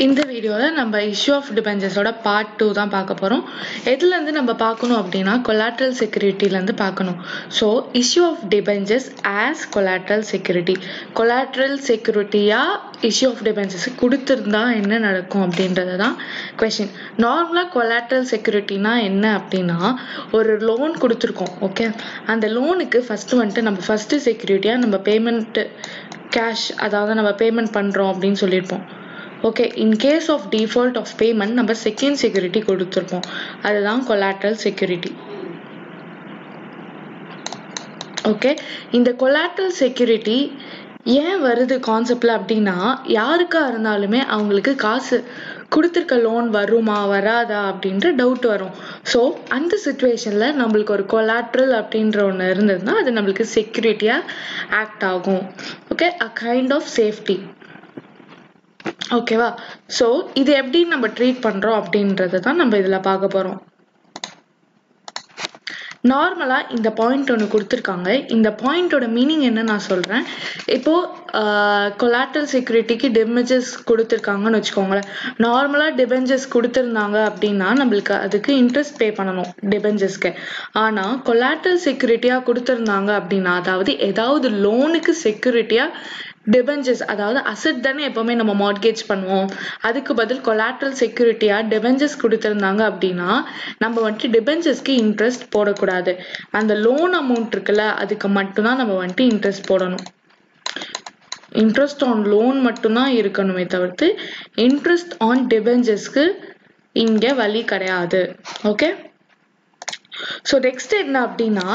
இந்த வீடியோல நம்ம இஷ்யூ ஆஃப் டிபெஞ்சர்ஸோட பார்ட் 2 தான் பார்க்க போறோம். எதுல இருந்து நம்ம பார்க்கணும் அப்படின்னா collateral securityல இருந்து பார்க்கணும். So issue of debentures as collateral security. collateral securityயா இஷ்யூ ஆஃப் டிபெஞ்சர்ஸ் கொடுத்திருந்தா என்ன நடக்கும் அப்படின்றது தான் கொஸ்டின். நார்மலா collateral securityனா என்ன அப்படின்னா ஒரு லோன் கொடுத்துருக்கோம். ஓகே, அந்த லோனுக்கு ஃபர்ஸ்ட் வந்துட்டு நம்ம ஃபர்ஸ்ட் செக்யூரிட்டியா நம்ம பேமெண்ட் கேஷ், அதாவது நம்ம பேமெண்ட் பண்றோம் அப்படின்னு சொல்லியிருப்போம். Okay, in case of default of payment நம்ம செகண்ட் செக்யூரிட்டி கொடுத்துருப்போம். அதுதான் கொலாட்ரல் செக்யூரிட்டி. ஓகே, இந்த கொலாட்ரல் செக்யூரிட்டி ஏன் வருது கான்செப்ட்ல அப்படின்னா, யாருக்கா இருந்தாலுமே அவங்களுக்கு காசு கொடுத்துருக்க லோன் வருமா வராதா அப்படின்ற டவுட் வரும். ஸோ அந்த சுச்சுவேஷன்ல நம்மளுக்கு ஒரு கொலாட்ரல் அப்படின்ற ஒன்று இருந்ததுன்னா அது நம்மளுக்கு செக்யூரிட்டியா ஆக்ட் ஆகும். Okay, a kind of safety. ஓகேவா? ஸோ இது எப்படி நம்ம ட்ரீட் பண்றோம் அப்படின்றத தான் நம்ம இதுல பார்க்க போறோம். நார்மலா இந்த பாயிண்ட் ஒன்று கொடுத்துருக்காங்க. இந்த பாயிண்டோட மீனிங் என்ன நான் சொல்றேன். இப்போ கொலாட்ரல் செக்யூரிட்டிக்கு டிபெஞ்சர்ஸ் கொடுத்துருக்காங்கன்னு வச்சுக்கோங்களேன். நார்மலா டிபெஞ்சர்ஸ் கொடுத்துருந்தாங்க அப்படின்னா நம்மளுக்கு அதுக்கு இன்ட்ரெஸ்ட் பே பண்ணணும் டிபெஞ்சர்ஸ்க்கு. ஆனா கொலாட்ரல் செக்யூரிட்டியா கொடுத்துருந்தாங்க அப்படின்னா, அதாவது ஏதாவது லோனுக்கு செக்யூரிட்டியா டிபெஞ்சர்ஸ், அதாவது அசெட் தானே எப்பவுமே நம்ம மார்ட்கேஜ் பண்ணுவோம், அதுக்கு பதில் கொலாட்ரல் செக்யூரிட்டியா டிபெஞ்சர்ஸ் கொடுத்திருந்தாங்க அப்படின்னா நம்ம வந்துட்டு டிபெஞ்சர்ஸ்க்கு இன்ட்ரெஸ்ட் போடக்கூடாது. அந்த லோன் அமௌண்ட் இருக்குல்ல அதுக்கு மட்டும்தான் நம்ம வந்துட்டு இன்ட்ரெஸ்ட் போடணும். இன்ட்ரெஸ்ட் ஆன் லோன் மட்டும்தான் இருக்கணுமே தவிர்த்து இன்ட்ரெஸ்ட் ஆன் டிபெஞ்சர்ஸ்க்கு இங்க வழி கிடையாது. ஓகே, ஸோ நெக்ஸ்ட் என்ன அப்படின்னா,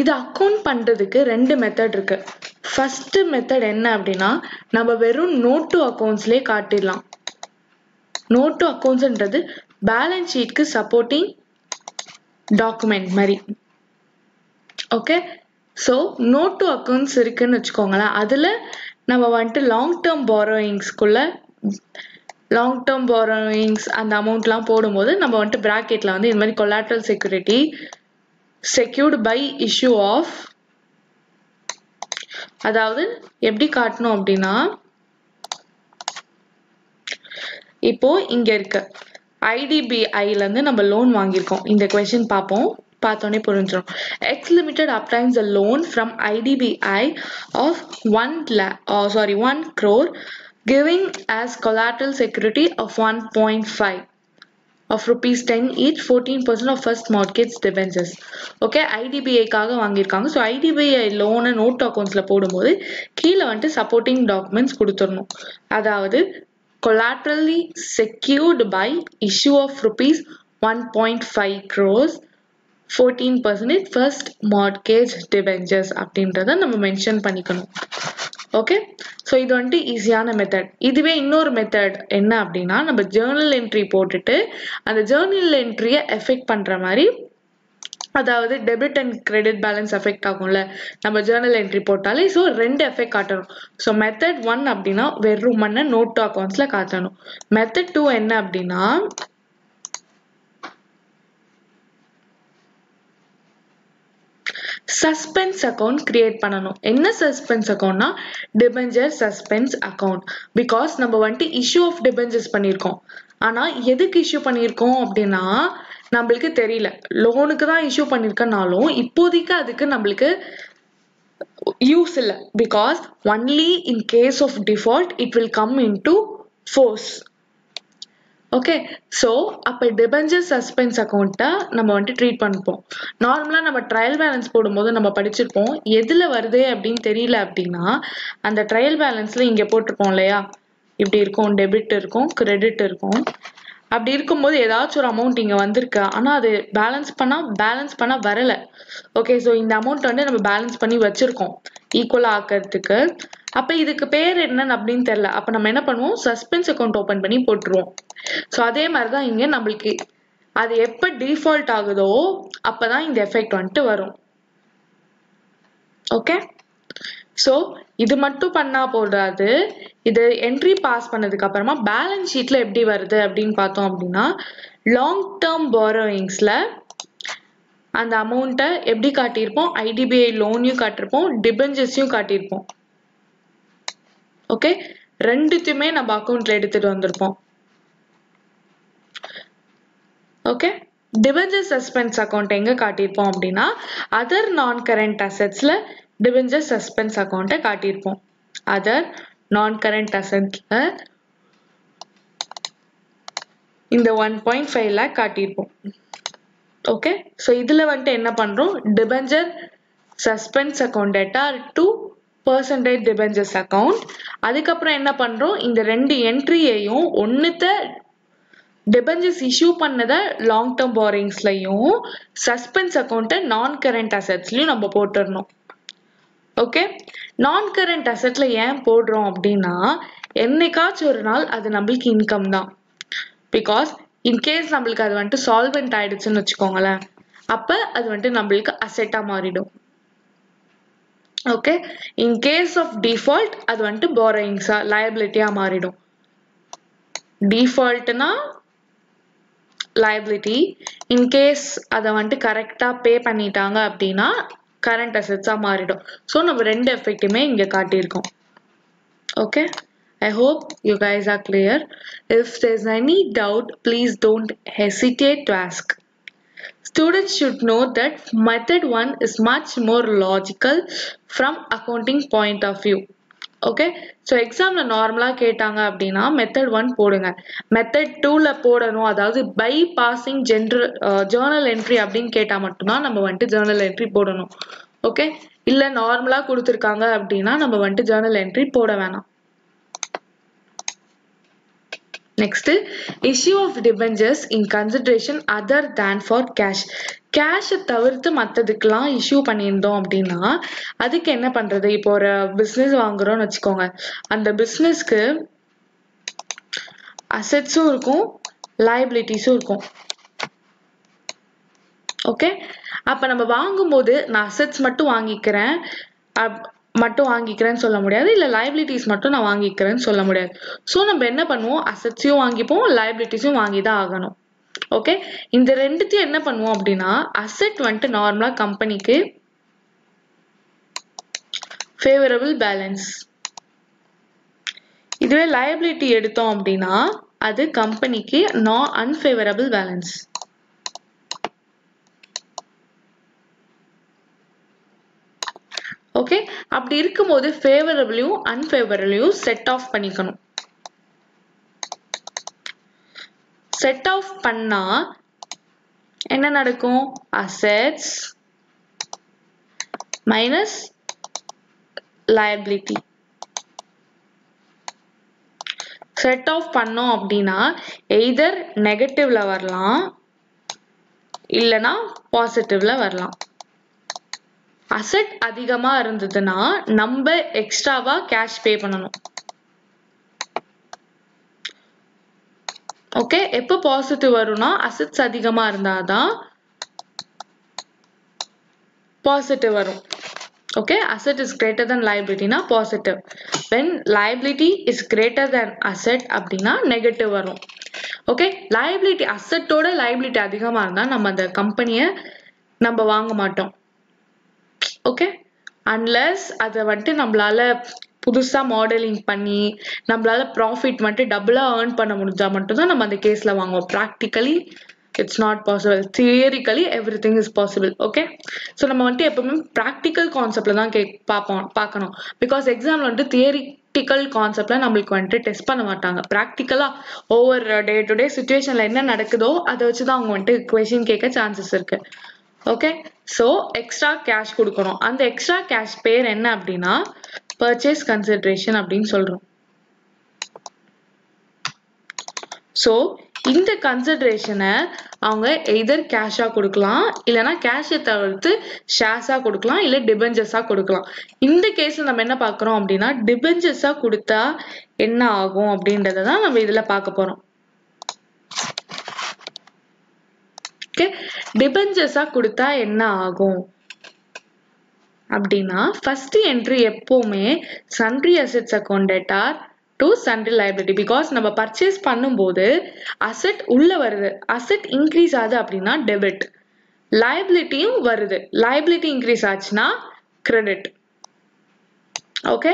இது அக்கௌண்ட் பண்றதுக்கு ரெண்டு மெத்தட் இருக்கு. ஃபர்ஸ்ட் மெத்தட் என்ன அப்படின்னா, நம்ம வெறும் நோட் டு அக்கௌண்ட்ஸ்லயே காட்டிடலாம். நோட் டு அக்கௌண்ட்ஸ்ன்றது பேலன்ஸ் ஷீட்க்கு சப்போர்ட்டிங் டாக்குமெண்ட் மாதிரி. Okay, so note to accounts இருக்குன்னு வச்சுக்கோங்களேன். அதுல நம்ம வந்துட்டு லாங் டேர்ம் பாரோயிங்ஸ் அந்த அமௌண்ட்லாம் போடும்போது நம்ம வந்துட்டு பிராக்கெட்ல வந்து இந்த மாதிரி collateral security secured by issue of, அதாவது எப்படி காட்டணும் அப்படின்னா, இப்போ இங்க இருக்கு IDBI-ல இருந்து நம்ம லோன் வாங்கியிருக்கோம். இந்த கொஸ்டின் பார்ப்போம், பார்த்தோன்னே புரிஞ்சிடும். X Limited obtains a loan from IDBI of 1 crore giving as collateral security of 1.5 of rupees 10 each, 14% of first mortgage debentures. Okay, ஐடிபிஐக்காக வாங்கியிருக்காங்க. ஸோ ஐடிபிஐ லோனை நோட் அக்கௌண்ட்ஸ்ல போடும்போது கீழே வந்துட்டு சப்போர்ட்டிங் டாக்குமெண்ட்ஸ் கொடுத்துடணும். அதாவது collaterally secured by issue of rupees 1.5 crores 14% first mortgage debentures அப்படின்றத நம்ம மென்ஷன் பண்ணிக்கணும். ஓகே, ஸோ இது வந்துட்டு ஈஸியான மெத்தட். இதுவே இன்னொரு மெத்தட் என்ன அப்படின்னா, நம்ம ஜேர்னல் என்ட்ரி போட்டுட்டு அந்த ஜேர்னல் என்ட்ரியை எஃபெக்ட் பண்ற மாதிரி, அதாவது debit and credit balance effect ஆகும்ல நம்ம ஜேர்னல் என்ட்ரி போட்டாலே. ஸோ ரெண்டு எஃபெக்ட் காட்டணும். ஸோ மெத்தட் 1 அப்படின்னா வெறும் நோட் டு அக்கௌண்ட்ஸ்ல காட்டணும். மெத்தட் 2 என்ன அப்படின்னா, சஸ்பென்ஸ் அக்கௌண்ட் கிரியேட் பண்ணணும். என்ன சஸ்பென்ஸ் அக்கௌண்ட்னா டிபெஞ்சர் சஸ்பென்ஸ் அக்கௌண்ட். பிகாஸ் நம்ம வந்துட்டு இஷ்யூ ஆஃப் டிபெஞ்சர்ஸ் பண்ணியிருக்கோம். ஆனா எதுக்கு இஷ்யூ பண்ணியிருக்கோம் அப்படின்னா நம்மளுக்கு தெரியல. லோனுக்கு தான் இஷ்யூ பண்ணிருக்கனாலும் இப்போதைக்கு அதுக்கு நம்மளுக்கு யூஸ் இல்லை. Because only in case of default it will come into force. Okay, so அப்போ டிபெஞ்சர் சஸ்பென்ஸ் அக்கௌண்ட்டை நம்ம வந்துட்டு ட்ரீட் பண்ணிப்போம். நார்மலாக நம்ம ட்ரையல் பேலன்ஸ் போடும்போது நம்ம படிச்சிருப்போம், எதில் வருது அப்படின்னு தெரியல அப்படின்னா அந்த ட்ரையல் பேலன்ஸில் இங்கே போட்டிருப்போம் இல்லையா, இப்படி இருக்கும், டெபிட் இருக்கும், கிரெடிட் இருக்கும். அப்படி இருக்கும்போது ஏதாச்சும் ஒரு அமௌண்ட் இங்கே வந்திருக்கு, ஆனால் அது பேலன்ஸ் பண்ணால் வரலை. ஓகே, ஸோ இந்த அமௌண்ட் வந்து நம்ம பேலன்ஸ் பண்ணி வச்சிருக்கோம் ஈக்குவலாக ஆக்கிறதுக்கு. அப்போ இதுக்கு பேர் என்னன்னு அப்படின்னு தெரியல. அப்போ நம்ம என்ன பண்ணுவோம், சஸ்பென்ஸ் அக்கௌண்ட் ஓப்பன் பண்ணி போட்டுருவோம். ஸோ அதே மாதிரி தான் இங்கே நம்மளுக்கு அது எப்போ டிஃபால்ட் ஆகுதோ அப்போதான் இந்த எஃபெக்ட் வந்துட்டு வரும். ஓகே, ஸோ இது மட்டும் பண்ணா போடாது. இது என்ட்ரி பாஸ் பண்ணதுக்கு அப்புறமா பேலன்ஸ் ஷீட்ல எப்படி வருது அப்படின்னு பார்த்தோம் அப்படின்னா, லாங் டேர்ம் பாரோயிங்ஸ்ல அந்த அமௌண்ட்டை எப்படி காட்டியிருப்போம், ஐடிபிஐ லோனையும் காட்டியிருப்போம், டிபெஞ்சர்ஸையும் காட்டியிருப்போம். ஓகே, ரெண்டுத்தையுமே நம்ம அக்கவுண்ட்ல எடுத்துட்டு வந்திருப்போம். ஓகே, டிபெஞ்சர் சஸ்பென்ஸ் அக்கவுண்ட் எங்க காட்டியிருப்போம் அப்படின்னா அதர் நான் கரண்ட் அசெட்ஸ்ல டிபெஞ்சர் சஸ்பென்ஸ் அக்கவுண்ட்டை காட்டியிருப்போம். அதர் நான் கரண்ட் அசெட்ஸ்ல இந்த 1.5 lakh காட்டியிருப்போம். ஓகே, ஸோ இதுல வந்துட்டு என்ன பண்றோம், debenture suspense account debtor to percentage debentures account. அதுக்கப்புறம் என்ன பண்றோம், இந்த ரெண்டு என்ட்ரியையும் ஒன்னுத்த டிபெஞ்சர்ஸ் இஷ்யூ பண்ணத லாங் டேர்ம் பாரோயிங்ஸ்லயும் சஸ்பென்ஸ் அக்கவுண்ட்டை நான் கரண்ட் அசெட்ஸ்லயும் நம்ம போட்டுடணும். ஓகே, நான் கரண்ட் அசெட்ல ஏன் போடுறோம் அப்படின்னா என்னைக்காச்சும் ஒரு நாள் அது நம்மளுக்கு இன்கம் தான். பிகாஸ் இன்கேஸ் நம்மளுக்கு அது வந்துட்டு சால்வெண்ட் ஆயிடுச்சுன்னு வச்சுக்கோங்களேன், அப்ப அது வந்துட்டு நம்மளுக்கு அசெட்டா மாறிடும். Okay, in case of default அது வந்துட்டு பாரோயிங்ஸா லயபிலிட்டியா மாறிடும். டிஃபால்ட்னா liability, in case அதை வந்துட்டு கரெக்டா பே பண்ணிட்டாங்க அப்படின்னா கரண்ட் அசெட்ஸா மாறிடும். ஸோ நம்ம ரெண்டு எஃபெக்ட்டுமே இங்க காட்டியிருக்கோம். Okay, I hope you guys are clear. If there's any doubt, please don't hesitate to ask. Students should know that method 1 is much more logical from accounting point of view. Okay, so எக்ஸாம்ல நார்மலா கேட்டாங்க அப்படின்னா method 1 போடுங்க. Method 2ல போடணும், அதாவது by passing Journal entry அப்படின்னு கேட்டா மட்டும்தான் நம்ம வந்துட்டு ஜேர்னல் என்ட்ரி போடணும். ஓகே, இல்ல நார்மலா கொடுத்துருக்காங்க அப்படின்னா நம்ம வந்துட்டு ஜேர்னல் என்ட்ரி போட வேணாம். Next, issue of debentures in consideration other than for cash. Cash தவிர்த்து மற்றதுக்கெல்லாம் இஷ்யூ பண்ணியிருந்தோம் அப்படின்னா அதுக்கு என்ன பண்றது, இப்போ ஒரு பிஸ்னஸ் வாங்குறோம்னு வச்சுக்கோங்க, அந்த பிஸ்னஸ்க்கு அசெட்ஸும் இருக்கும் லைபிலிட்டிஸும் இருக்கும். ஓகே, அப்ப நம்ம வாங்கும்போது நான் அசெட்ஸ் மட்டும் வாங்கிக்கிறேன்னு சொல்ல முடியாது, இல்ல லைபிலிட்டிஸ் மட்டும் நான் வாங்கிக்கிறேன்னு சொல்ல முடியாது. ஸோ நம்ம என்ன பண்ணுவோம், அசெட்ஸையும் வாங்கிப்போம் லைபிலிட்டிஸும் வாங்கி தான் ஆகணும். ஓகே, இந்த ரெண்டுத்தையும் என்ன பண்ணுவோம் அப்படின்னா அசெட் வந்துட்டு நார்மலா கம்பெனிக்கு ஃபேவரபிள் பேலன்ஸ், இதுவே லைபிலிட்டி எடுத்தோம் அப்படின்னா அது கம்பெனிக்கு அன்ஃபேவரபிள் பேலன்ஸ். ஓகே, அப்படி இருக்கும்போது ஃபேவரபிளையும் அன்ஃபேவரபிளையும் செட் ஆஃப் பண்ணிக்கணும். செட் ஆஃப் பண்ணா என்ன நடக்கும், assets minus liability. Set off பண்ணோம் அப்படின்னா எய்தர் நெகட்டிவ்ல வரலாம் இல்லனா பாசிட்டிவ்ல வரலாம். அசெட் அதிகமா இருந்ததுன்னா நம்ம எக்ஸ்ட்ராவா கேஷ் பே பண்ணணும். ஓகே, எப்போ பாசிட்டிவ் வரும்னா அசெட்ஸ் அதிகமா இருந்தாதான் பாசிட்டிவ் வரும். Okay, asset is greater than liability na positive. When liability is greater than asset அப்படினா negative வரும். Okay, liability asset ஓட liability அதிகமா இருந்தா நம்ம அந்த கம்பெனியை நம்ம வாங்க மாட்டோம். Okay, unless அதை வந்துட்டு நம்மளால புதுசா மாடலிங் பண்ணி நம்மளால ப்ராஃபிட் வந்துட்டு டபுளா ஏர்ன் பண்ண முடிஞ்சா மட்டும்தான் நம்ம அந்த கேஸ்ல வாங்குவோம். Practically it's not possible. Theoretically everything is possible. Okay, so நம்ம வந்துட்டு எப்பவுமே practical conceptல தான் பார்க்கணும். because examல வந்துட்டு theoretical conceptல நம்மளுக்கு வந்துட்டு டெஸ்ட் பண்ண மாட்டாங்க. ப்ராக்டிக்கலா ஓவர் டே டு டே சிச்சுவேஷன்ல என்ன நடக்குதோ அதை வச்சுதான் அவங்க வந்துட்டு கொஸ்டின் கேட்க சான்சஸ் இருக்கு. ஓகே, ஸோ எக்ஸ்ட்ரா கேஷ் கொடுக்கணும். அந்த எக்ஸ்ட்ரா கேஷ் பேர் என்ன அப்படின்னா பர்ச்சேஸ் கன்சிடரேஷன் அப்படின்னு சொல்றோம். ஸோ இந்த கன்சிடரேஷனை அவங்க எய்தர் கேஷா கொடுக்கலாம், இல்லைன்னா கேஷை தவிர்த்து ஷேர்ஸா கொடுக்கலாம், இல்லை டிபெஞ்சர்ஸா கொடுக்கலாம். இந்த கேஸ்ல நம்ம என்ன பார்க்குறோம் அப்படின்னா டிபெஞ்சர்ஸா கொடுத்தா என்ன ஆகும் அப்படின்றத தான் நம்ம இதுல பார்க்க போறோம். ஓகே, டிபெஞ்சர்ஸா கொடுத்தா என்ன ஆகும் அப்படின்னா ஃபர்ஸ்ட் என்ட்ரி எப்பவுமே sundry assets account debtor to sundry liability. Because நம்ம பர்ச்சேஸ் பண்ணும்போது அசெட் உள்ள வருது, அசெட் இன்க்ரீஸ் ஆகுது அப்படின்னா டெபிட், லைபிலிட்டியும் வருது, லைபிலிட்டி இன்க்ரீஸ் ஆச்சுன்னா கிரெடிட். ஓகே,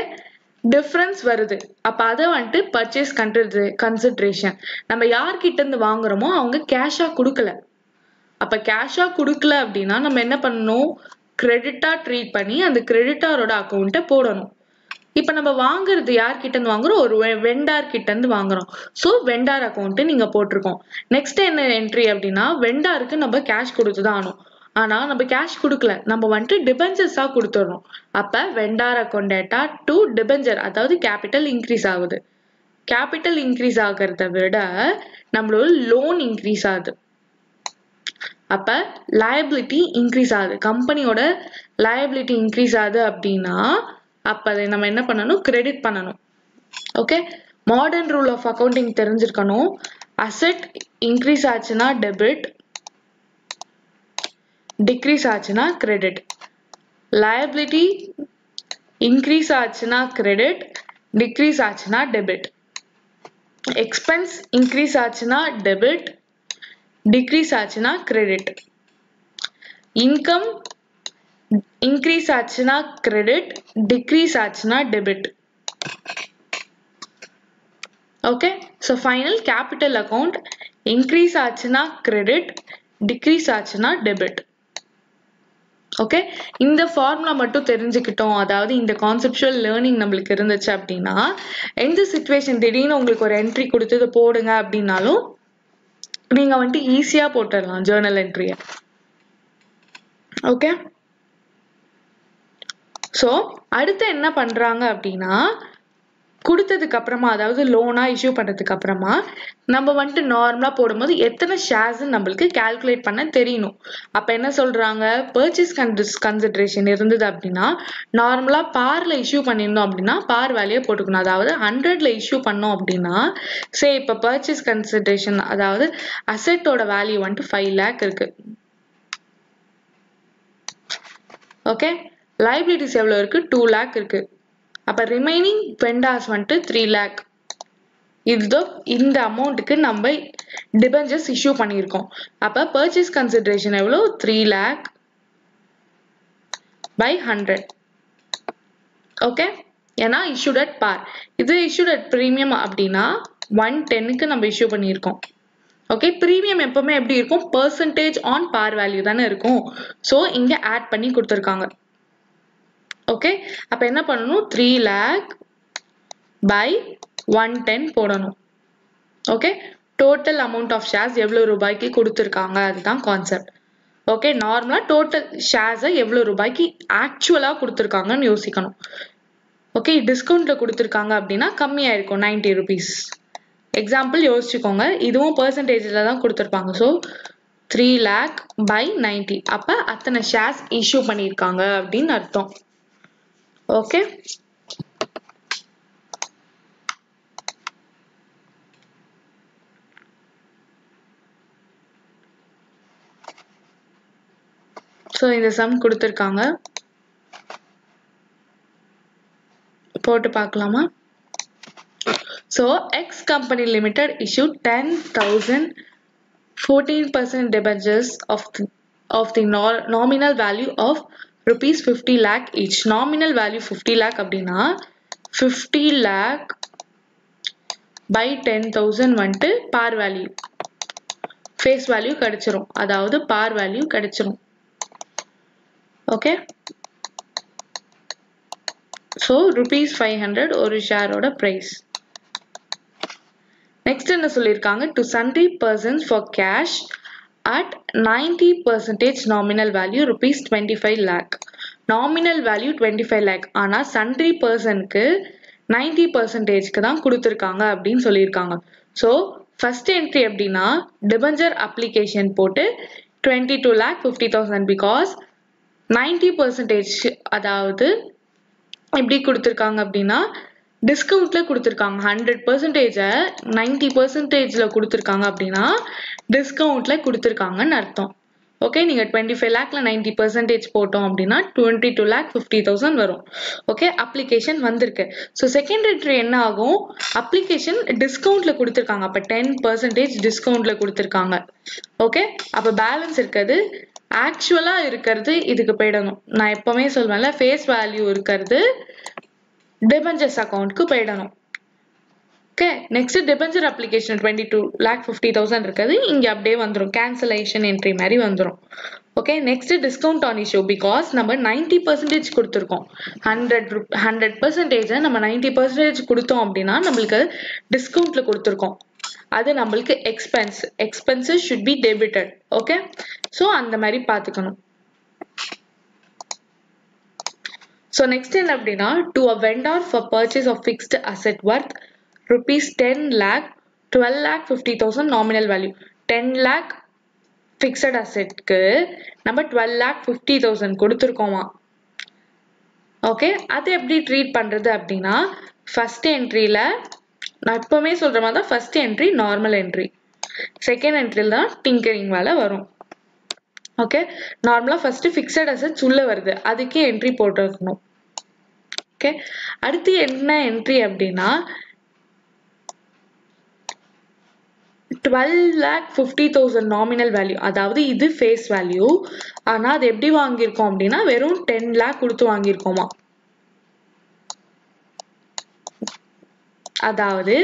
டிஃபரன்ஸ் வருது. அப்ப அதை வந்துட்டு பர்ச்சேஸ் கன்சிடரேஷன். நம்ம யார்கிட்ட இருந்து வாங்குறோமோ அவங்க கேஷா கொடுக்கல. அப்ப கேஷா கொடுக்கல அப்படின்னா நம்ம என்ன பண்ணணும், கிரெடிட்டா ட்ரீட் பண்ணி அந்த கிரெடிட்டாரோட அக்கௌண்ட்டை போடணும். இப்ப நம்ம வாங்குறது யார்கிட்ட இருந்து வாங்குறோம், ஒரு வெண்டார் கிட்ட இருந்து வாங்குறோம். சோ வெண்டார் அக்கௌண்ட் நீங்க போட்டிருக்கோம். நெக்ஸ்ட் என்ன என்ட்ரி அப்படின்னா, வெண்டாருக்கு நம்ம கேஷ் கொடுத்துதான் ஆகணும். ஆனா நம்ம கேஷ் கொடுக்கல, நம்ம வந்துட்டு டிபெஞ்சர்ஸா கொடுத்துடுறோம். அப்ப vendor account debtor to debenture, அதாவது கேபிட்டல் இன்க்ரீஸ் ஆகுது. கேபிட்டல் இன்க்ரீஸ் ஆகிறத விட நம்மளோட லோன் இன்க்ரீஸ் ஆகுது. அப்ப லயபிலிட்டி இன்க்ரீஸ் ஆகுது, கம்பெனியோட லயபிலிட்டி இன்க்ரீஸ் ஆகுது அப்படின்னா அப்ப அதை நம்ம என்ன பண்ணணும், கிரெடிட் பண்ணணும். Okay, modern rule of accounting தெரிஞ்சிருக்கணும். அசெட் இன்க்ரீஸ் ஆச்சுன்னா டெபிட், டிக்ரீஸ் ஆச்சுன்னா கிரெடிட். லயபிலிட்டி இன்க்ரீஸ் ஆச்சுன்னா கிரெடிட், டிக்ரீஸ் ஆச்சுன்னா டெபிட். எக்ஸ்பென்ஸ் இன்க்ரீஸ் ஆச்சுன்னா டெபிட், டிக்ரீஸ் ஆச்சுன்னா கிரெடிட். இன்கம் இன்க்ரீஸ் ஆச்சுன்னா கிரெடிட், டிக்ரீஸ் ஆச்சுன்னா debit. Okay, so final capital account increase ஆச்சுன்னா கிரெடிட், டிக்ரீஸ் ஆச்சுன்னா டெபிட். ஓகே, இந்த ஃபார்முலா மட்டும் தெரிஞ்சுக்கிட்டோம், அதாவது இந்த கான்செப்சுவல் லேர்னிங் நம்மளுக்கு இருந்துச்சு அப்படின்னா எந்த சிச்சுவேஷன் திடீர்னு உங்களுக்கு ஒரு என்ட்ரி கொடுத்தது போடுங்க அப்படின்னாலும் நீங்க வந்துட்டு ஈஸியா போட்டுடலாம் ஜேர்னல் என்ட்ரியை. ஓகே, ஸோ அடுத்து என்ன பண்றாங்க அப்படின்னா, கொடுத்ததுக்கு அப்புறமா, அதாவது லோனா இஷ்யூ பண்ணதுக்கு அப்புறமா நம்ம வந்துட்டு நார்மலா போடும்போது எத்தனை ஷேர்ஸ் நம்மளுக்கு கால்குலேட் பண்ண தெரியணும். அப்ப என்ன சொல்றாங்க, பர்ச்சேஸ் கன்சிடரேஷன் இருந்தது அப்படின்னா நார்மலா பார்ல இஷ்யூ பண்ணியிருந்தோம் அப்படின்னா பார் வேல்யூ போட்டுக்கணும். அதாவது 100ல இஷ்யூ பண்ணோம் அப்படின்னா இப்ப பர்ச்சேஸ் கன்சிடரேஷன், அதாவது அசெட்டோட வேல்யூ வந்துட்டு 5 lakh இருக்கு. ஓகே, லைபிலிட்டிஸ் எவ்வளவு இருக்கு, 2 lakh இருக்கு. அப்ப ரிமைனிங் வெண்டார்ஸ் வந்துட்டு 3 lakh. இந்த அமௌண்ட்டுக்கு நம்ம டிபெஞ்சர்ஸ் இஷ்யூ பண்ணியிருக்கோம். அப்ப பர்ச்சேஸ் கன்சிடரேஷன் எவ்வளவு, 3 lakh by 100. ஓகே, ஏன்னா issued at par. இது issued at premium அப்படின்னா 110க்கு நம்ம இஷ்யூ பண்ணியிருக்கோம். ஓகே, பிரீமியம் எப்பவுமே எப்படி இருக்கும், பெர்சன்டேஜ் ஆன் பார் வேல்யூ தானே இருக்கும். ஸோ இங்க ஆட் பண்ணி கொடுத்துருக்காங்க. ஓகே, அப்ப என்ன பண்ணணும், 3 lakh by 110 போடணும். Okay, total amount of shares எவ்வளவு ரூபாய்க்கு கொடுத்துருக்காங்க, அதுதான் கான்செப்ட். ஓகே, நார்மலா டோட்டல் ஷேர்ஸை எவ்வளவு ரூபாய்க்கு ஆக்சுவலா கொடுத்துருக்காங்கன்னு யோசிக்கணும். ஓகே, டிஸ்கவுண்ட்ல கொடுத்துருக்காங்க அப்படின்னா கம்மியா இருக்கும், 90 rupees. எக்ஸாம்பிள் யோசிச்சுக்கோங்க, இதுவும் பெர்சன்டேஜ்ல தான் கொடுத்துருப்பாங்க. ஸோ 3 lakh by 90, அப்ப அத்தனை ஷேர்ஸ் இஷ்யூ பண்ணியிருக்காங்க அப்படின்னு அர்த்தம். ஓகே, ஸோ இந்த சம் கொடுத்துருக்காங்க, போட்டு பார்க்கலாமா. So X Company Limited issued 10,000 14% debentures of the nominal value of rupees 50 lakh each. Nominal value 50 lakh அப்படின்னா 50 lakh by 10,000 வந்துட்டு par value, face value கிடைச்சிரும், அதாவது par value கிடைச்சிரும். ஓகே, so rupees 500 ஒரு ஷேரோட பிரைஸ். நெக்ஸ்ட் என்ன சொல்லியிருக்காங்க, to sundry persons for cash at 90% nominal value rupees 25 lakh. nominal value 25 lakh, ஆனா sundry personக்கு 90%க்கு தான் கொடுத்துருக்காங்க அப்படின்னு சொல்லியிருக்காங்க. ஸோ ஃபர்ஸ்ட் என்ட்ரி எப்படின்னா, டிபெஞ்சர் அப்ளிகேஷன் போட்டு 22,50,000 பிகாஸ் 90%, அதாவது எப்படி கொடுத்துருக்காங்க அப்படின்னா டிஸ்கவுண்ட்ல கொடுத்துருக்காங்க. 100%-ஐ 90%ல கொடுத்துருக்காங்க அப்படின்னா டிஸ்கவுண்ட்ல கொடுத்துருக்காங்கன்னு அர்த்தம். ஓகே, நீங்க 25 lakhல 90% போட்டோம் அப்படின்னா 22,50,000 வரும். ஓகே, அப்ளிகேஷன் வந்திருக்கு. ஸோ செகண்ட் என்ட்ரி என்ன ஆகும், அப்ளிகேஷன் டிஸ்கவுண்ட்ல கொடுத்துருக்காங்க, அப்ப 10% டிஸ்கவுண்ட்ல கொடுத்துருக்காங்க. ஓகே, அப்ப பேலன்ஸ் இருக்கிறது ஆக்சுவலா இருக்கிறது இதுக்கு போயிடணும். நான் எப்பவுமே சொல்வேன்ல, ஃபேஸ் வேல்யூ இருக்கிறது debentures accountக்கு போயிடணும். Okay, next debenture application 22,50,000 இருக்குது. இங்க அப்படியே வந்துரும். Cancellation entry மாதிரி வந்துரும். Okay, next discount on issue because நம்ம 90% கொடுத்திருக்கோம். 100% நம்ம 90% கொடுத்தோம் அப்படின்னா நம்மளுக்கு டிஸ்கவுண்ட்ல கொடுத்திருக்கோம். அது நம்மளுக்கு expenses should be debited. Okay, so அந்த மாதிரி பார்த்துக்கணும். So next என்ன அப்படின்னா to a vendor for purchase of fixed asset worth rupees 10 lakh 12,50,000 nominal value. 10 lakh fixed asset க்கு நம்ம 12,50,000 கொடுத்திருக்கோமா. ஓகே, அது எப்படி ட்ரீட் பண்றது அப்படின்னா ஃபர்ஸ்ட் என்ட்ரியில நான் எப்பவுமே சொல்ற மாதிரி தான் first entry normal entry, second என்ட்ரியில தான் டிங்கரிங் வேலை வரும். ஓகே, நார்மலா ஃபர்ஸ்ட் ஃபிக்ஸட் அசெட்ஸ் உள்ள வருது, அதுக்கே என்ட்ரி போட்டுக்கணும். ஓகே, அடுத்து என்ன என்ட்ரி அப்படின்னா 12,50,000 நாமினல் வேல்யூ, அதாவது இது ஃபேஸ் வேல்யூ. ஆனா அது எப்படி வாங்கியிருக்கோம் அப்படின்னா வெறும் 10 lakh கொடுத்து வாங்கியிருக்கோமா. அதாவது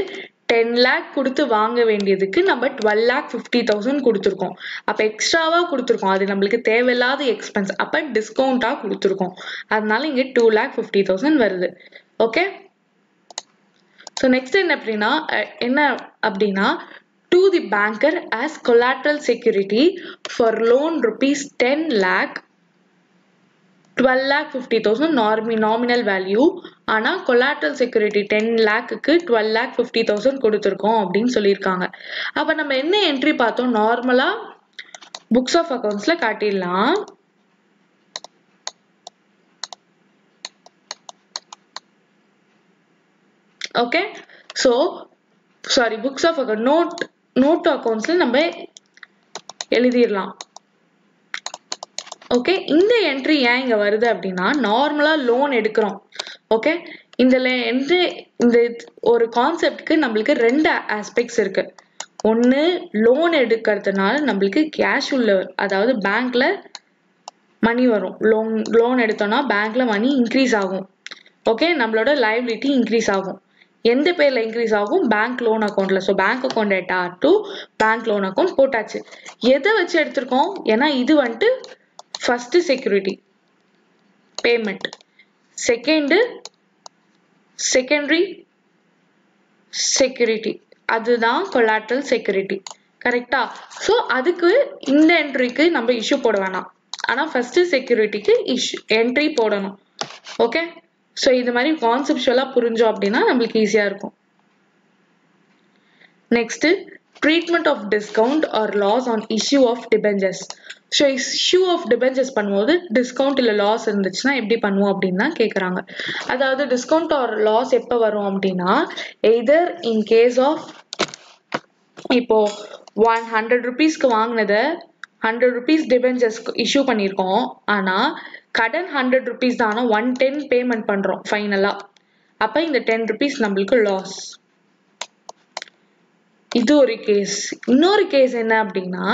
10 lakh கொடுத்து வாங்க வேண்டியதுக்கு நம்ம 12,50,000 கொடுத்துருக்கோம். அப்ப எக்ஸ்ட்ராவா கொடுத்துருக்கோம், அது நம்மளுக்கு தேவையில்லாத எக்ஸ்பென்ஸ், அப்ப டிஸ்கவுண்டா கொடுத்துருக்கோம். அதனால இங்க 2,50,000 வருது. ஓகே, ஸோ நெக்ஸ்ட் என்ன அப்படின்னா to the banker as collateral security for loan rupees 10 lakh 12,50,000 nominal value. ஆனா collateral security 10 lakhக்கு 12,50,000 கொடுத்திருக்கோம் அப்படின்னு சொல்லியிருக்காங்க. அப்ப நம்ம என்ன என்ட்ரி பார்த்தோம், நார்மலா புக்ஸ் ஆஃப் அக்கவுண்ட்ஸ்ல காட்டிடலாம். Okay, so sorry books of account note அக்கவுண்ட்ஸ்ல நம்ம எழுதிடலாம். ஓகே, இந்த என்ட்ரி ஏன் இங்க வருது அப்படின்னா நார்மலா லோன் எடுக்கிறோம். ஓகே, இந்த ஒரு கான்செப்ட்க்கு நம்மளுக்கு ரெண்டு ஆஸ்பெக்ட்ஸ் இருக்கு. ஒன்னு லோன் எடுக்கிறதுனால நம்மளுக்கு கேஷ் உள்ள, அதாவது பேங்க்ல மணி வரும். லோன் எடுத்தோம்னா பேங்க்ல மணி இன்க்ரீஸ் ஆகும். ஓகே, நம்மளோட லைபிலிட்டி இன்க்ரீஸ் ஆகும். எந்த பேர்ல இன்க்ரீஸ் ஆகும், பேங்க் லோன் அக்கௌண்ட்ல. So bank account debtor to bank loan account போட்டாச்சு. எதை வச்சு எடுத்திருக்கோம், ஏன்னா இது வந்துட்டு first security payment, secondary security, அதுதான் கொலாட்ரல் செக்யூரிட்டி. கரெக்டா? ஸோ அதுக்கு இந்த என்ட்ரிக்கு நம்ம இஷ்யூ போட வேணாம், ஆனா ஃபர்ஸ்ட் செக்யூரிட்டிக்கு என்ட்ரி போடணும். ஓகே, ஸோ இது மாதிரி கான்செப்சுவலா புரிஞ்சோம் அப்படின்னா நம்மளுக்கு ஈஸியா இருக்கும். Next treatment of discount R loss on issue of debentures. So issue of debentures பண்ணும்போது டிஸ்கவுண்ட் இல்லை லாஸ் இருந்துச்சுன்னா எப்படி பண்ணுவோம் அப்படின்னு தான் கேட்குறாங்க. அதாவது டிஸ்கவுண்ட் ஆர் லாஸ் எப்போ வரும் அப்படின்னா எய்தர் இன் கேஸ் ஆஃப் இப்போ 100 rupeesக்கு வாங்கினதை 100 rupees டிபெஞ்சர்ஸ் இஷ்யூ பண்ணியிருக்கோம். ஆனா கடன் 100 rupees தான், ஆனா 110 பேமெண்ட் பண்றோம் ஃபைனலா. அப்ப இந்த 10 rupees நம்மளுக்கு லாஸ். இது ஒரு கேஸ். இன்னொரு கேஸ் என்ன அப்படின்னா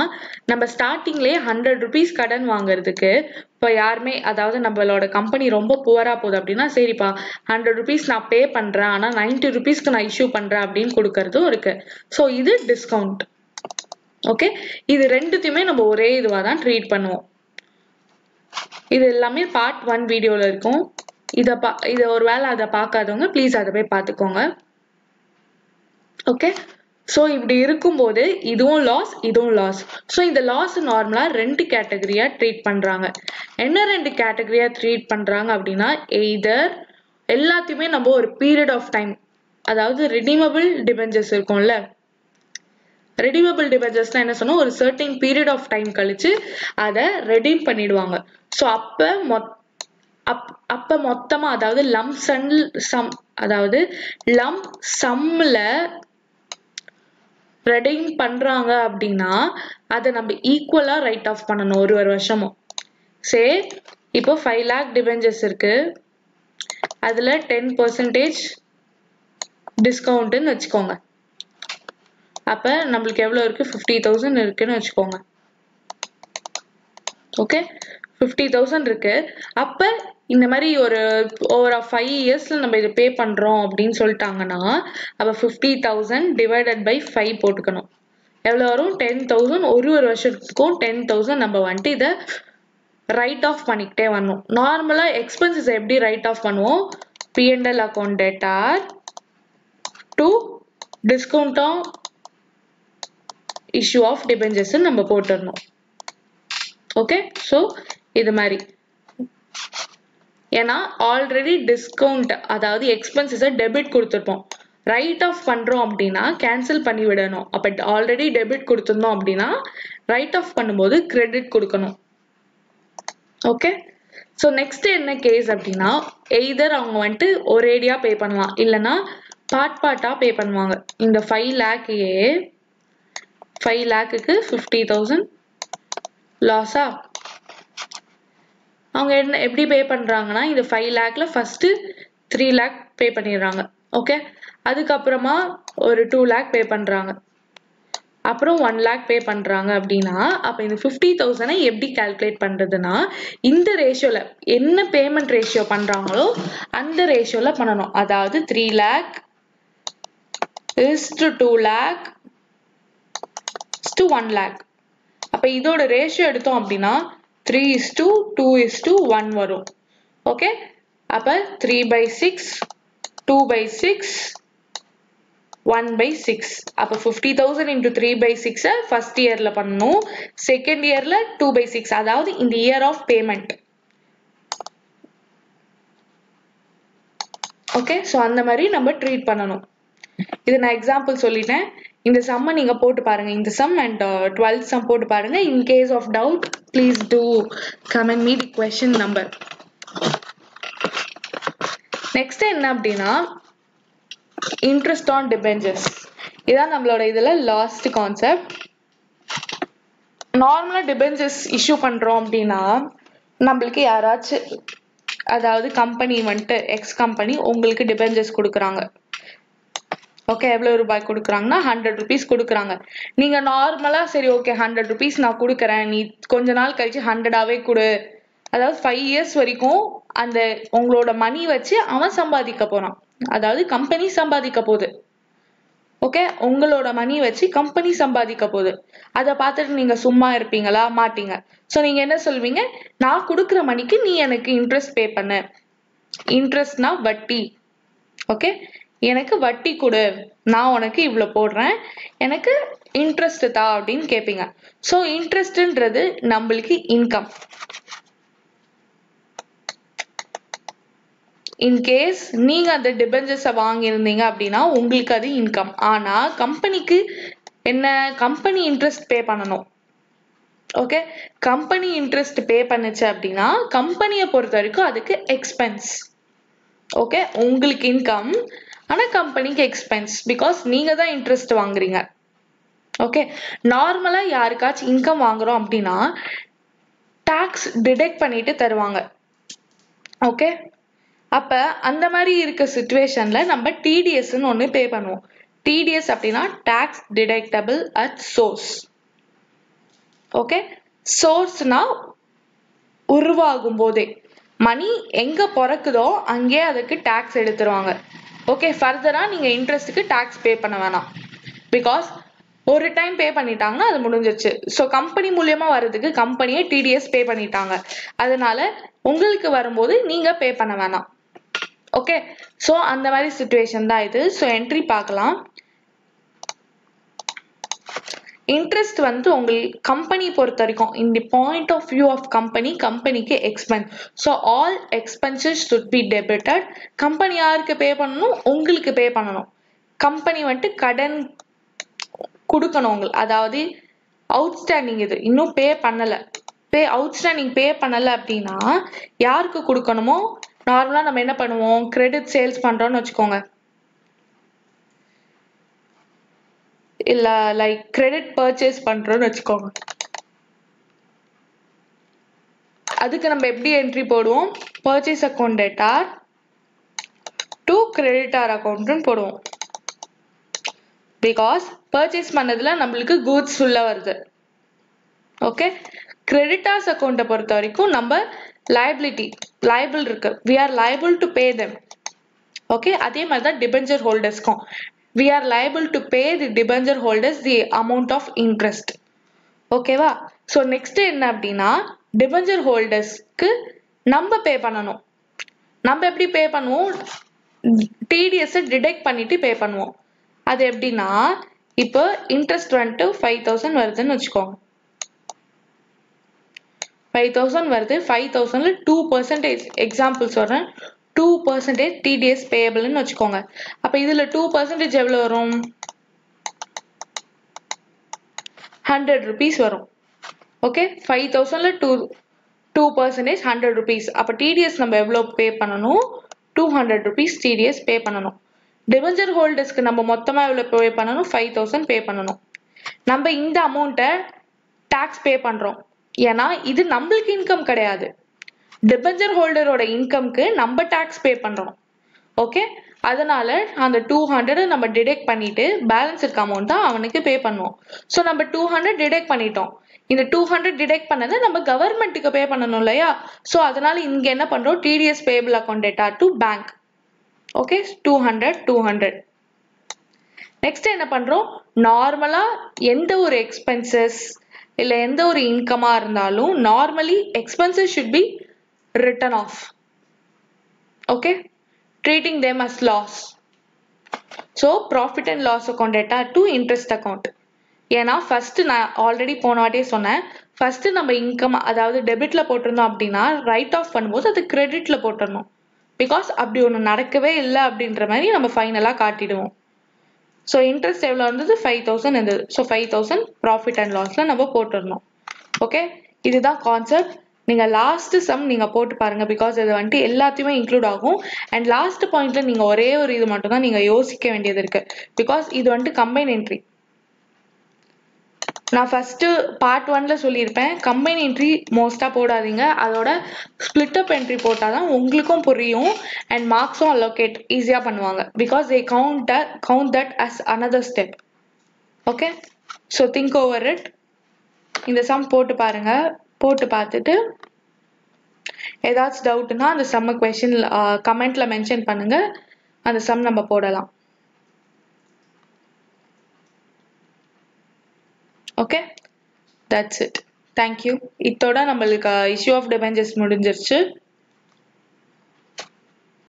நம்ம ஸ்டார்டிங்லேயே 100 rupees கடன் வாங்குறதுக்கு இப்போ யாருமே, அதாவது நம்மளோட கம்பெனி ரொம்ப புவரா போகுது அப்படின்னா சரிப்பா 100 rupees நான் பே பண்றேன், ஆனா 90 rupeesக்கு நான் இஷ்யூ பண்றேன் அப்படின்னு கொடுக்கறதும் இருக்கு. ஸோ இது டிஸ்கவுண்ட். ஓகே, இது ரெண்டுத்தையுமே நம்ம ஒரே இதுவா தான் ட்ரீட் பண்ணுவோம். இது எல்லாமே பார்ட் 1 வீடியோல இருக்கும். இதை ஒரு வேளை அதை பார்க்காதவங்க ப்ளீஸ் அதை போய் பார்த்துக்கோங்க. ஓகே, ஸோ இப்படி இருக்கும்போது இதுவும் லாஸ், இதுவும் லாஸ். ஸோ இந்த லாஸ் நார்மலா 2 கேட்டகரியா ட்ரீட் பண்றாங்க. என்ன 2 கேட்டகரியா ட்ரீட் பண்றாங்க அப்படின்னா எய்தர் எல்லாத்தையுமே நம்ம ஒரு பீரியட் ஆஃப் டைம், அதாவது ரெடீமபிள் டிபெஞ்சர்ஸ் இருக்கும்ல, ரெடீமபிள் டிபெஞ்சர்ஸ்னா என்ன சொன்னா ஒரு சர்டைன் பீரியட் ஆஃப் டைம் கழிச்சு அதை ரெடீம் பண்ணிடுவாங்க. ஸோ அப்ப மொத்தமா, அதாவது லம்ப் சம்ல ரெடீம் பண்றாங்க அப்படின்னா அதை நம்ம ஈக்குவலா ரைட் ஆஃப் பண்ணணும் ஒரு வருஷமும். சே இப்போ 5 lakh டிபெஞ்சர்ஸ் இருக்கு, அதுல 10% டிஸ்கவுண்ட்னு வச்சுக்கோங்க. அப்ப நம்மளுக்கு எவ்வளவு இருக்கு, 50,000 இருக்குன்னு வச்சுக்கோங்க. ஓகே, 50,000 இருக்கு. அப்ப இந்த மாதிரி ஒரு ஓவர் 5 இயர்ஸ்ல நம்ம இதை பே பண்றோம் அப்படின்னு சொல்லிட்டாங்கன்னா அப்ப 50,000 டிவைடட் பை 5 போட்டுக்கணும். எவ்வளவு வரும்? 10,000. ஒரு வருஷத்துக்கும் 10,000 நம்ம வந்துட்டு இதை ரைட் ஆஃப் பண்ணிக்கிட்டே வரணும். நார்மலா எக்ஸ்பென்சஸ் எப்படி ரைட் ஆஃப் பண்ணுவோம்? P&L account debtor to discount on issue of debentures நம்ம போட்டுடணும். ஓகே, ஸோ இது மாதிரி. ஏன்னா ஆல்ரெடி டிஸ்கவுண்ட் அதாவது எக்ஸ்பென்சஸை டெபிட் கொடுத்துருப்போம். ரைட் ஆஃப் பண்றோம் அப்படின்னா கேன்சல் பண்ணி விடணும். அப்ப ஆல்ரெடி டெபிட் கொடுத்துருந்தோம் அப்படின்னா ரைட் ஆஃப் பண்ணும்போது கிரெடிட் கொடுக்கணும். ஓகே, ஸோ நெக்ஸ்ட் என்ன கேஸ் அப்படின்னா எய்தர் அவங்க வந்துட்டு ஒரேடியா பே பண்ணலாம், இல்லைன்னா பார்ட்டா பே பண்ணுவாங்க. இந்த 5 லேக்கையே 5 லேக்குக்கு 50,000 லாஸா அவங்க என்ன எப்படி பே பண்றாங்கன்னா இந்த 5 லேக்ல ஃபர்ஸ்ட் 3 லேக் பே பண்ணிடுறாங்க. ஓகே, அதுக்கப்புறமா ஒரு 2 லேக் பே பண்றாங்க, அப்புறம் 1 லேக் பே பண்றாங்க. அப்படின்னா அப்ப இந்த 50,000 எப்படி கால்குலேட் பண்றதுன்னா இந்த ரேஷியோல என்ன பேமெண்ட் ரேஷியோ பண்றாங்களோ அந்த ரேஷியோல பண்ணணும். அதாவது 3 lakh is to 2 lakh is to 1 lakh. அப்ப இதோட ரேஷியோ எடுத்தோம் அப்படின்னா 3:2:1 வரும். ஓகே, அப்ப 3/6 2/6 1/6. அப்ப 50,000 into 3/6 ஃபர்ஸ்ட் இயர்ல பண்ணணும், செகண்ட் இயர்ல 2/6. அதாவது இந்த year of payment. Okay, so அந்த மாதிரி நம்ம ட்ரீட் பண்ணணும். இது நான் எக்ஸாம்பிள் சொல்லிட்டேன். இந்த சம்மை நீங்க போட்டு பாருங்க. இந்த சம் அண்ட் 12th சம் போட்டு பாருங்க. In case of doubt please do comment me the question number. Next என்ன அப்படின்னா இன்ட்ரெஸ்ட் ஆன் டிபெஞ்சர்ஸ். இதான் நம்மளோட இதுல லாஸ்ட் கான்செப்ட். நார்மலா டிபெஞ்சர்ஸ் இஷ்யூ பண்றோம் அப்படின்னா நம்மளுக்கு யாராச்சும் அதாவது கம்பெனி வந்துட்டு எக்ஸ் கம்பெனி உங்களுக்கு டிபெஞ்சர்ஸ் கொடுக்குறாங்க. ஓகே, எவ்வளவு ரூபாய் கொடுக்குறாங்கன்னா 100 rupees கொடுக்குறாங்க. நீங்க நார்மலா சரி ஓகே 100 rupees நான் கொடுக்குறேன், நீ கொஞ்ச நாள் கழிச்சு 100ஆவே கொடு, அதாவது 5 years வரைக்கும் அந்த உங்களோட மணி வச்சு அவன் சம்பாதிக்க போறான். அதாவது கம்பெனி சம்பாதிக்க போகுது. ஓகே, உங்களோட மணி வச்சு கம்பெனி சம்பாதிக்க போகுது. அதை பார்த்துட்டு நீங்க சும்மா இருப்பீங்களா? மாட்டீங்க. ஸோ நீங்க என்ன சொல்வீங்க? நான் கொடுக்குற மணிக்கு நீ எனக்கு இன்ட்ரெஸ்ட் பே பண்ணு. இன்ட்ரெஸ்ட்னா வட்டி. ஓகே, எனக்கு வட்டி கொடு, நான் உனக்கு இவ்வளவு போடுறேன், எனக்கு இன்ட்ரெஸ்ட் தா அப்படின்னு கேட்பீங்க. ஸோ இன்ட்ரெஸ்ட்ன்றது நம்மளுக்கு இன்கம். இன்கேஸ் நீங்க அந்த டிபெஞ்சர்ஸை வாங்கியிருந்தீங்க அப்படின்னா உங்களுக்கு அது இன்கம். ஆனா கம்பெனிக்கு என்ன? கம்பெனி இன்ட்ரெஸ்ட் பே பண்ணணும். ஓகே, கம்பெனி இன்ட்ரெஸ்ட் பே பண்ணுச்சு அப்படின்னா கம்பெனியை பொறுத்த வரைக்கும் அதுக்கு எக்ஸ்பென்ஸ். ஓகே, உங்களுக்கு இன்கம் ஆனா கம்பெனிக்கு எக்ஸ்பென்ஸ், பிகாஸ் நீங்க தான் இன்ட்ரெஸ்ட் வாங்குறீங்க. ஓகே, நார்மலா யாருக்காச்சும் இன்கம் வாங்குறோம் அப்படின்னா டாக்ஸ் டிடெக்ட் பண்ணிட்டு தருவாங்க. ஓகே, அப்ப அந்த மாதிரி இருக்க சிச்சுவேஷன்ல நம்ம டிடிஎஸ்ன்னு ஒண்ணு பே பண்ணுவோம். டிடிஎஸ் அப்படின்னா tax deductible at source. Okay, சோர்ஸ்னா உருவாகும் போதே மணி எங்க பிறக்குதோ அங்கே அதுக்கு டாக்ஸ் எடுத்துருவாங்க. ஓகே, ஃபர்தரா நீங்க இன்ட்ரெஸ்ட்டுக்கு டாக்ஸ் பே பண்ண வேணாம், பிகாஸ் ஒரு டைம் பே பண்ணிட்டாங்கன்னா அது முடிஞ்சிருச்சு. ஸோ கம்பெனி மூலியமா வர்றதுக்கு கம்பெனியே டிடிஎஸ் பே பண்ணிட்டாங்க, அதனால உங்களுக்கு வரும்போது நீங்க பே பண்ண வேணாம். ஓகே, ஸோ அந்த மாதிரி சிச்சுவேஷன் தான் இது. ஸோ என்ட்ரி பார்க்கலாம். இன்ட்ரெஸ்ட் வந்து உங்களுக்கு கம்பெனி பொறுத்த வரைக்கும் in the point of view of company, கம்பெனிக்கு expense. So all expenses should be debited. Company யாருக்கு பே பண்ணணும்? உங்களுக்கு பே பண்ணணும். கம்பெனி வந்துட்டு கடன் கொடுக்கணும் உங்களுக்கு, அதாவது அவுட்ஸ்டாண்டிங் இது இன்னும் பே பண்ணல, அவுட்ஸ்டாண்டிங் பே பண்ணல அப்படின்னா யாருக்கு கொடுக்கணுமோ? நார்மலா நம்ம என்ன பண்ணுவோம்? கிரெடிட் சேல்ஸ் பண்றோம்னு வச்சுக்கோங்க, இல்ல லைக் கிரெடிட் பர்ச்சேஸ் பண்றோம்னு வச்சுக்கோங்க. அதுக்கு நம்ம எப்படி என்ட்ரி போடுவோம்? Purchase account debtor to creditor அக்கௌண்ட்னு போடுவோம். பிகாஸ் பர்ச்சேஸ் பண்ணதுல நம்மளுக்கு கூட்ஸ் உள்ள வருது. ஓகே, கிரெடிட்டார்ஸ் அக்கௌண்ட்டை பொறுத்த வரைக்கும் நம்ம லைபிள் இருக்கு, we are liable to pay them. Okay, அதே மாதிரி தான் debenture ஹோல்டர்ஸ்க்கும் we are liable to pay the debenture holders the amount of interest. ஓகேவா? ஸோ நெக்ஸ்ட் என்ன அப்படின்னா டிபெஞ்சர் ஹோல்டர்ஸ்க்கு நம்ம பே பண்ணணும். நம்ம எப்படி பே பண்ணுவோம்? டிடிஎஸ் டிடெக்ட் பண்ணிட்டு பே பண்ணுவோம். அது எப்படின்னா இப்போ இன்ட்ரெஸ்ட் வந்துட்டு 5000 வருதுன்னு வச்சுக்கோங்க. 5000 வருது, 5000ல 2% எக்ஸாம்பிள் சொல்றேன், 2% டிடிஎஸ் பேயபிள்னு வச்சுக்கோங்க. அப்ப இதுல 2% எவ்வளவு வரும்? 100 rupees வரும். ஓகே, 5000ல 2% 100 rupees. அப்ப டிடிஎஸ் நம்ம எவ்வளவு பே பண்ணணும்? 200 rupees டிடிஎஸ் பே பண்ணணும். டிபெஞ்சர் ஹோல்டர்ஸ்க்கு நம்ம மொத்தமா எவ்வளவு பே பண்ணணும்? 5000 பே பண்ணணும். நம்ம இந்த அமௌண்ட்டை டாக்ஸ் பே பண்றோம், ஏன்னா இது நம்மளுக்கு இன்கம் கிடையாது, டிபெஞ்சர் ஹோல்டரோட இன்கம்க்கு நம்ம டாக்ஸ் பே பண்றோம். ஓகே, அதனால அந்த 200 நம்ம டிடெக்ட் பண்ணிட்டு பேலன்ஸ் இருக்க அமௌண்ட் தான் அவனுக்கு பே பண்ணுவோம். ஸோ நம்ம 200 டிடெக்ட் பண்ணிட்டோம். இந்த 200 டிடெக்ட் பண்ணதை நம்ம கவர்மெண்ட்டுக்கு பே பண்ணணும் இல்லையா? ஸோ அதனால இங்க என்ன பண்றோம்? TDS payable account debtor to bank. Okay, 200. Next என்ன பண்றோம்? நார்மலா எந்த ஒரு எக்ஸ்பென்சஸ் இல்ல எந்த ஒரு இன்கமா இருந்தாலும் normally expenses should be written off. Okay, treating them as loss. So profit and loss account data to interest account. ஏன்னா ஃபர்ஸ்ட் நான் ஆல்ரெடி போன வாட்டியே சொன்னேன், ஃபர்ஸ்ட் நம்ம இன்கம் அதாவது டெபிட்ல போட்டிருந்தோம் அப்படின்னா ரைட் ஆஃப் பண்ணும்போது அது கிரெடிட்ல போட்டுடணும். பிகாஸ் அப்படி ஒன்று நடக்கவே இல்லை அப்படின்ற மாதிரி நம்ம ஃபைனலாக காட்டிடுவோம். ஸோ இன்ட்ரெஸ்ட் எவ்வளோ இருந்தது? 5000 இருந்தது. ஸோ 5000 ப்ராஃபிட் அண்ட் லாஸ்ல நம்ம போட்டுடணும். ஓகே, இதுதான் கான்செப்ட். நீங்க லாஸ்ட் சம் நீங்க போட்டு பாருங்க, பிகாஸ் இது வந்துட்டு எல்லாத்தையுமே இன்க்ளூட் ஆகும். அண்ட் லாஸ்ட் பாயிண்ட்ல நீங்க ஒரே ஒரு இது மட்டும் தான் நீங்க யோசிக்க வேண்டியது இருக்கு, பிகாஸ் இது வந்துட்டு கம்பைன் என்ட்ரி. நான் ஃபர்ஸ்ட் பார்ட் 1ல சொல்லியிருப்பேன், கம்பைன் என்ட்ரி மோஸ்டா போடாதீங்க, அதோட ஸ்பிளிட் அப் என்ட்ரி போட்டாதான் உங்களுக்கும் புரியும் அண்ட் மார்க்ஸும் அலோகேட் ஈஸியா பண்ணுவாங்க, because they count that as another step. Okay, so think over it. இந்த சம் போட்டு பாருங்க, போட்டு பார்த்துட்டு ஏதாச்சும் டவுட்னா அந்த சம்ம கொஸ்டின் கமெண்ட்ல மென்ஷன் பண்ணுங்க, அந்த சம் நம்ம போடலாம். Okay, that's it. தேங்க்யூ. இதோட நம்மளுக்கு இஷ்யூ ஆஃப் டிபெஞ்சர்ஸ் முடிஞ்சிருச்சு.